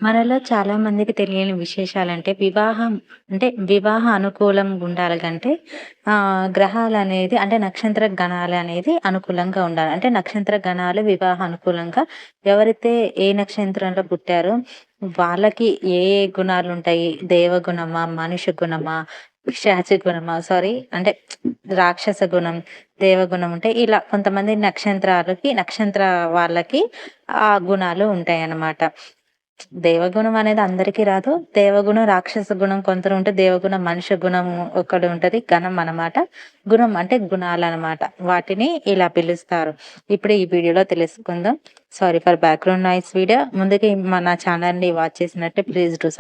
మనలో చాలా మందికి తెలియని విశేషాలంటే వివాహ అనుకూలంగా ఉండాలి కంటే గ్రహాలనేది అంటే నక్షత్ర గణాలనేది అనుకూలంగా ఉండాలి. అంటే నక్షత్ర గణాలు వివాహ అనుకూలంగా ఎవరైతే ఏ నక్షత్రంలో పుట్టారో వాళ్ళకి ఏ ఏ గుణాలుంటాయి? దేవగుణమా? మనిషి గుణమా? పిశాచి గుణమా? సారీ అంటే రాక్షస గుణం, దేవగుణం ఉంటే ఇలా కొంతమంది నక్షత్ర వాళ్ళకి ఆ గుణాలు ఉంటాయన్నమాట. దేవగుణం అనేది అందరికీ రాదు. దేవగుణం, రాక్షస గుణం కొందరు ఉంటే, దేవగుణం మనిషి గుణం ఒకటి ఉంటది. గణం అన్నమాట. గుణం అంటే గుణాలన్నమాట. వాటిని ఇలా పిలుస్తారు. ఇప్పుడు ఈ వీడియోలో తెలుసుకుందాం. Sorry for background noise video. ముందుగా నా ఛానెల్‌ని వాచ్ చేసినట్టే please do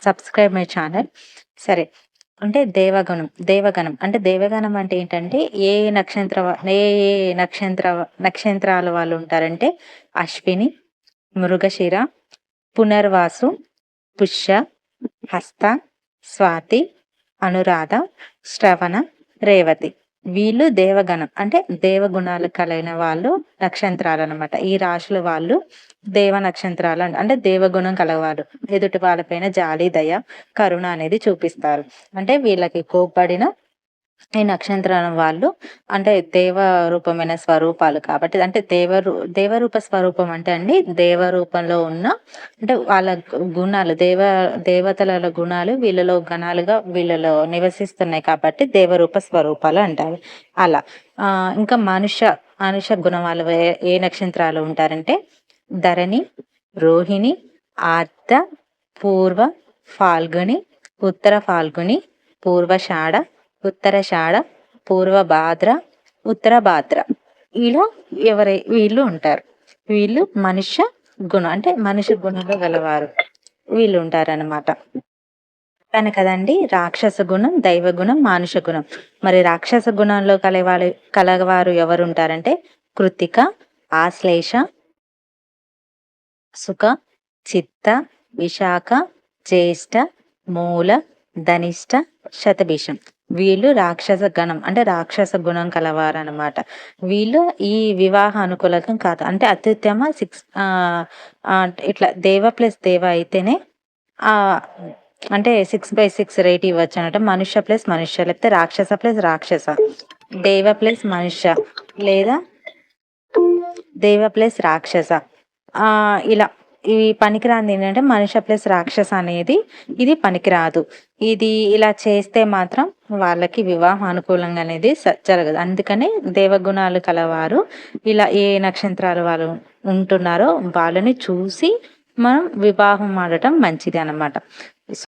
subscribe my channel. సరే. అంటే దేవగణం అంటే దేవగణం అంటే ఏంటంటే ఏ ఏ ఏ నక్షత్రాల వాళ్ళు ఉంటారంటే అశ్విని, మృగశిర, పునర్వాసు, పుష్య, హస్త, స్వాతి, అనురాధ, శ్రవణ, రేవతి. వీళ్ళు దేవగణం. అంటే దేవగుణాలు కలిగిన వాళ్ళు నక్షత్రాలనమాట. ఈ రాశుల వాళ్ళు దేవ నక్షత్రాలు అంటే దేవగుణం కలవారు. ఎదుటి వాళ్ళపైన జాలి, దయ, కరుణ అనేది చూపిస్తారు. అంటే వీళ్ళకి కోప్పడిన ఈ నక్షత్రం వాళ్ళు అంటే దేవ రూపమైన స్వరూపాలు కాబట్టి అంటే దేవరూప స్వరూపం అంటే అండి దేవ రూపంలో ఉన్న అంటే వాళ్ళ గుణాలు దేవతల గుణాలు వీళ్ళలో గణాలుగా వీళ్ళలో నివసిస్తున్నాయి కాబట్టి దేవరూప స్వరూపాలు అంటారు. అలా ఇంకా మనుష గుణం వాళ్ళు ఏ నక్షత్రాలు ఉంటారంటే ధరణి, రోహిణి, ఆర్ద్ర, పూర్వ ఫాల్గుని, ఉత్తర ఫాల్గుని, పూర్వషాఢ, ఉత్తరాషాఢ, పూర్వ భాద్ర, ఉత్తర భాద్ర. ఇలా వీళ్ళు ఉంటారు. వీళ్ళు మనుష్య గుణం అంటే మనిషి గుణంలో గలవారు వీళ్ళు ఉంటారన్నమాట. చెప్పాను కదండి రాక్షస గుణం, దైవ గుణం, మానుష గుణం. మరి రాక్షస గుణంలో కలవారు ఎవరు ఉంటారంటే కృత్తిక, ఆశ్లేష, సుఖ, చిత్త, విశాఖ, జ్యేష్ఠ, మూల, ధనిష్ట, శతభిషం. వీళ్ళు రాక్షస గణం అంటే రాక్షస గుణం కలవారనమాట. వీళ్ళు ఈ వివాహ అనుకూలకం కాదు. అంటే అత్యుత్తమ ఇట్లా దేవ ప్లస్ దేవ అయితేనే ఆ అంటే 6/6 రేట్ ఇవ్వచ్చు అనమాట. మనుష్య ప్లస్ మనుష్య లేకపోతే రాక్షస ప్లస్ రాక్షస, దేవ ప్లస్ మనుష్య లేదా దేవ ప్లస్ రాక్షస. ఇలా ఇవి పనికిరాంది ఏంటంటే మనుష్య ప్లస్ రాక్షస అనేది ఇది పనికిరాదు. ఇది ఇలా చేస్తే మాత్రం వాళ్ళకి వివాహం అనుకూలంగా అనేది జరగదు. అందుకనే దేవగుణాలు కలవారు ఇలా ఏ నక్షత్రాలు వాళ్ళు ఉంటున్నారో వాళ్ళని చూసి మనం వివాహం ఆడటం మంచిది అన్నమాట.